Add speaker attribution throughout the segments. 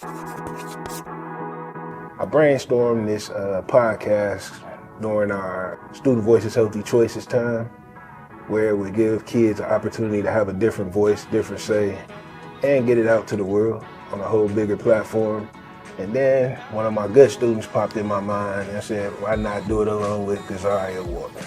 Speaker 1: I brainstormed this podcast during our Student Voices Healthy Choices time, where we give kids an opportunity to have a different voice, different say, and get it out to the world on a whole bigger platform. And then one of my good students popped in my mind and said, why not do it along with Gazaria Walker?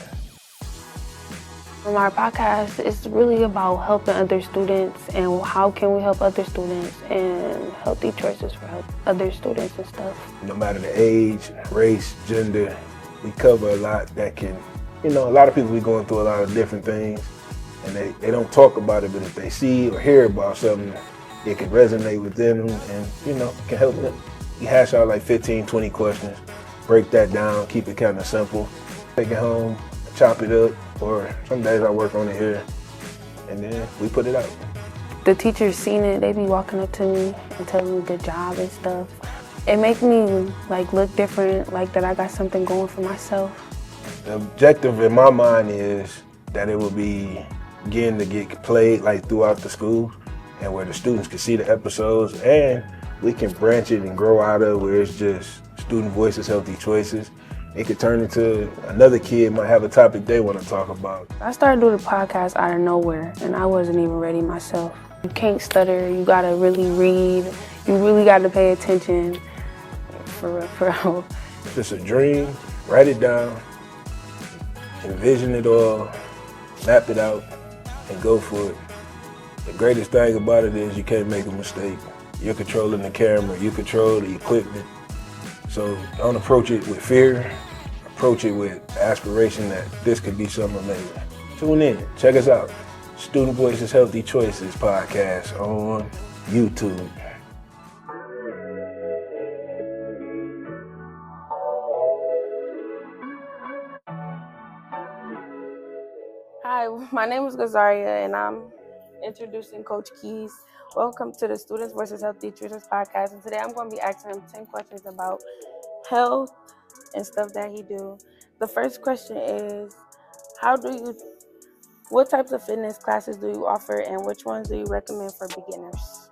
Speaker 2: Our podcast is really about helping other students and how can we help other students and healthy choices for other students and stuff.
Speaker 1: No matter the age, race, gender, we cover a lot that can, a lot of people be going through a lot of different things and they don't talk about it, but if they see or hear about something, it can resonate with them and, can help them. We hash out like 15, 20 questions, break that down, keep it kind of simple, take it home, chop it up, or some days I work on it here, and then we put it out.
Speaker 2: The teachers seen it, they be walking up to me and telling me good job and stuff. It make me look different, like that I got something going for myself.
Speaker 1: The objective in my mind is that it will be getting to get played throughout the school and where the students can see the episodes and we can branch it and grow out of where it's just Student Voices Healthy Choices. It could turn into another kid might have a topic they want to talk about.
Speaker 2: I started doing the podcast out of nowhere, and I wasn't even ready myself. You can't stutter, you gotta really read, you really gotta pay attention, for real.
Speaker 1: If it's a dream, write it down, envision it all, map it out, and go for it. The greatest thing about it is you can't make a mistake. You're controlling the camera, you control the equipment. So don't approach it with fear, approach it with aspiration that this could be something amazing. Tune in, check us out. Student Voices Healthy Choices podcast on YouTube.
Speaker 2: Hi, my name is Gazaria and I'm introducing Coach Keys. Welcome to the Students Voices Healthy Choices podcast, and today I'm going to be asking him 10 questions about health and stuff that he do. The first question is, what types of fitness classes do you offer and which ones do you recommend for beginners?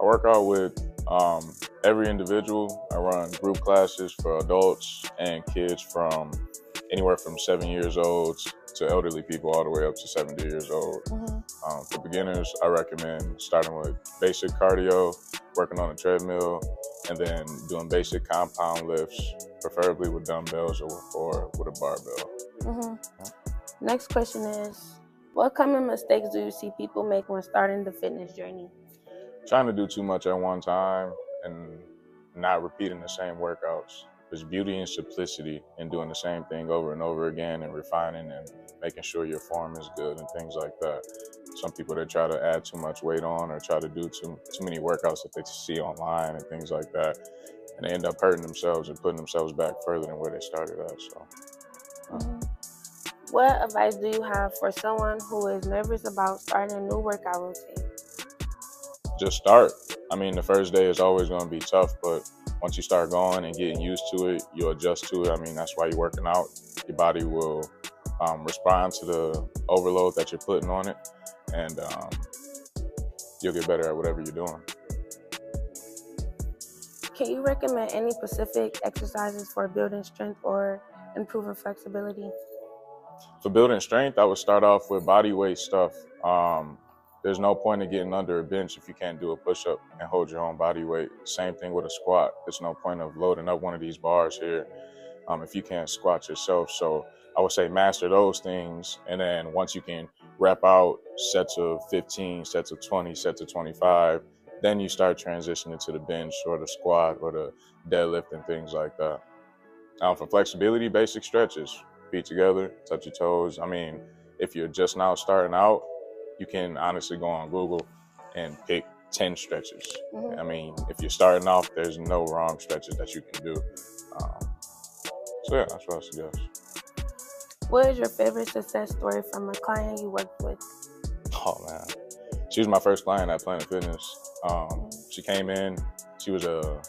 Speaker 3: I work out with every individual. I run group classes for adults and kids from anywhere from 7 years old to elderly people all the way up to 70 years old.
Speaker 2: Mm-hmm.
Speaker 3: For beginners, I recommend starting with basic cardio, working on a treadmill, and then doing basic compound lifts, preferably with dumbbells or with a barbell.
Speaker 2: Mm-hmm. Next question is, what common mistakes do you see people make when starting the fitness journey?
Speaker 3: Trying to do too much at one time and not repeating the same workouts. There's beauty in simplicity in doing the same thing over and over again and refining and making sure your form is good and things like that. Some people that try to add too much weight on or try to do too many workouts that they see online and things like that, and they end up hurting themselves and putting themselves back further than where they started at.
Speaker 2: Mm-hmm. What advice do you have for someone who is nervous about starting a new workout routine?
Speaker 3: Just start. The first day is always going to be tough, but once you start going and getting used to it, you'll adjust to it. That's why you're working out. Your body will respond to the overload that you're putting on it, and you'll get better at whatever you're doing.
Speaker 2: Can you recommend any specific exercises for building strength or improving flexibility?
Speaker 3: For building strength, I would start off with body weight stuff. There's no point in getting under a bench if you can't do a push-up and hold your own body weight. Same thing with a squat. There's no point of loading up one of these bars here if you can't squat yourself. So I would say master those things, and then once you can rep out sets of 15, sets of 20, sets of 25, then you start transitioning to the bench or the squat or the deadlift and things like that. For flexibility, basic stretches, feet together, touch your toes. If you're just now starting out, you can honestly go on Google and pick 10 stretches. Mm-hmm. If you're starting off, there's no wrong stretches that you can do. So yeah, that's what I suggest.
Speaker 2: What is your favorite success story from a client you worked with?
Speaker 3: Oh man, she was my first client at Planet Fitness. She came in, she was a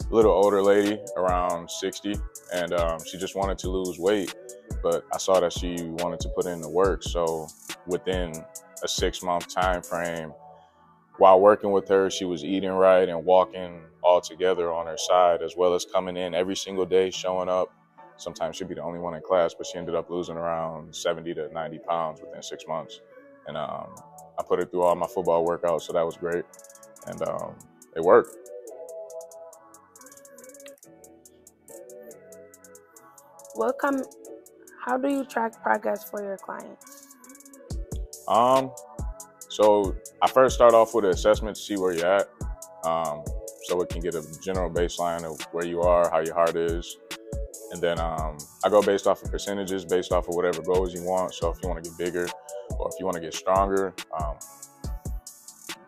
Speaker 3: little older lady, around 60, and she just wanted to lose weight, but I saw that she wanted to put in the work. So within a 6-month time frame, while working with her, she was eating right and walking all together on her side, as well as coming in every single day, showing up. Sometimes she'd be the only one in class, but she ended up losing around 70 to 90 pounds within 6 months. And I put her through all my football workouts, so that was great. And it worked.
Speaker 2: How do you track progress for your clients?
Speaker 3: So I first start off with an assessment to see where you're at. So it can get a general baseline of where you are, how your heart is. And then I go based off of percentages, based off of whatever goals you want. So if you want to get bigger or if you want to get stronger,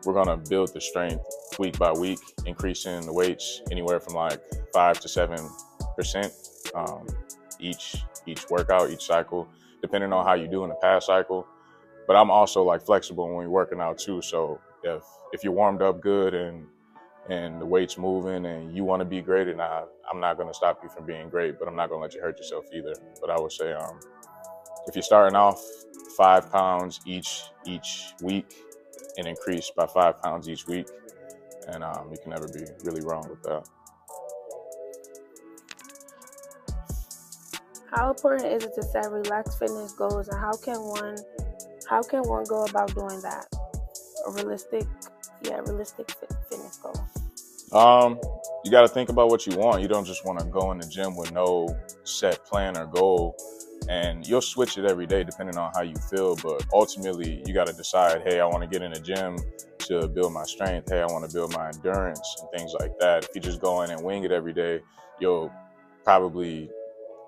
Speaker 3: we're gonna build the strength week by week, increasing the weights anywhere from like 5 to 7% each workout, each cycle, depending on how you do in the past cycle. But I'm also like flexible when we're working out too. So if you're warmed up good and the weight's moving and you want to be great, and I'm not going to stop you from being great, but I'm not going to let you hurt yourself either. But I would say if you're starting off 5 pounds each week and increase by 5 pounds each week, and you can never be really wrong with that.
Speaker 2: How important is it to set relaxed fitness goals, and how can one go about doing that? A realistic fitness goal.
Speaker 3: You got to think about what you want. You don't just want to go in the gym with no set plan or goal, and you'll switch it every day depending on how you feel. But ultimately, you got to decide, hey, I want to get in the gym to build my strength. Hey, I want to build my endurance and things like that. If you just go in and wing it every day, you'll probably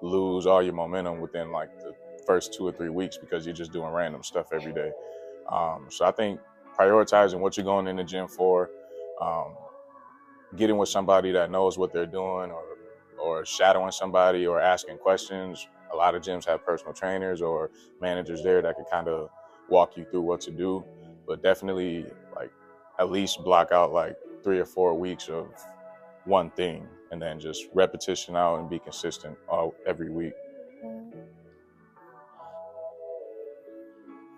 Speaker 3: lose all your momentum within like the first 2 or 3 weeks because you're just doing random stuff every day. So I think prioritizing what you're going in the gym for, getting with somebody that knows what they're doing, or shadowing somebody or asking questions. A lot of gyms have personal trainers or managers there that can kind of walk you through what to do, but definitely like at least block out like 3 or 4 weeks of one thing and then just repetition out and be consistent every week.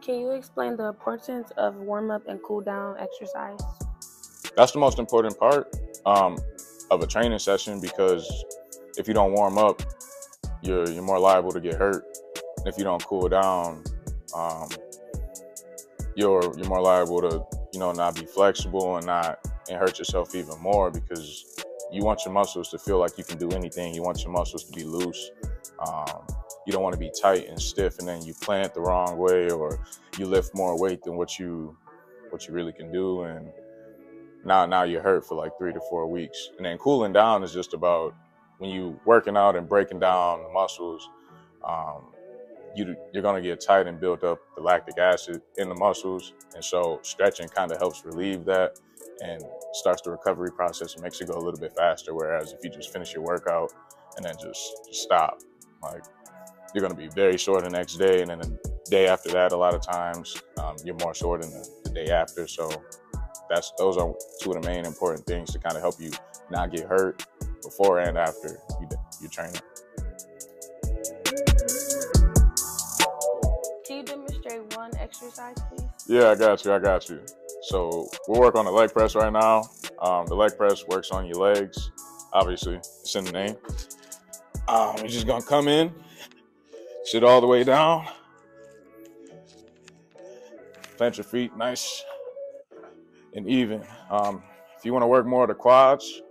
Speaker 2: Can you explain the importance of warm-up and cool-down exercise?
Speaker 3: That's the most important part of a training session, because if you don't warm up, you're more liable to get hurt. And if you don't cool down, you're more liable to not be flexible and hurt yourself even more, because you want your muscles to feel like you can do anything. You want your muscles to be loose. You don't want to be tight and stiff, and then you plant the wrong way, or you lift more weight than what you really can do, and now you're hurt for like 3 to 4 weeks. And then cooling down is just about when you working out and breaking down the muscles, you're going to get tight and build up the lactic acid in the muscles, and so stretching kind of helps relieve that and starts the recovery process and makes it go a little bit faster. Whereas if you just finish your workout and then just stop, like, you're going to be very sore the next day, and then the day after that, a lot of times you're more sore than the day after. So those are 2 of the main important things to kind of help you not get hurt before and after you train.
Speaker 2: Can you demonstrate one exercise, please?
Speaker 3: Yeah, I got you. So we'll work on the leg press right now. The leg press works on your legs. Obviously, it's in the name. You're just gonna come in, sit all the way down, plant your feet nice and even. If you want to work more of the quads,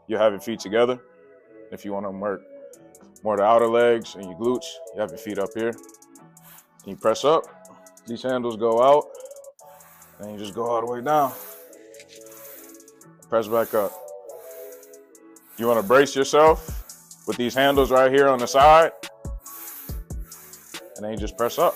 Speaker 3: you have your feet together. If you want to work more of the outer legs and your glutes, you have your feet up here. And you press up, these handles go out, and you just go all the way down. Press back up. You want to brace yourself with these handles right here on the side, and then you just press up.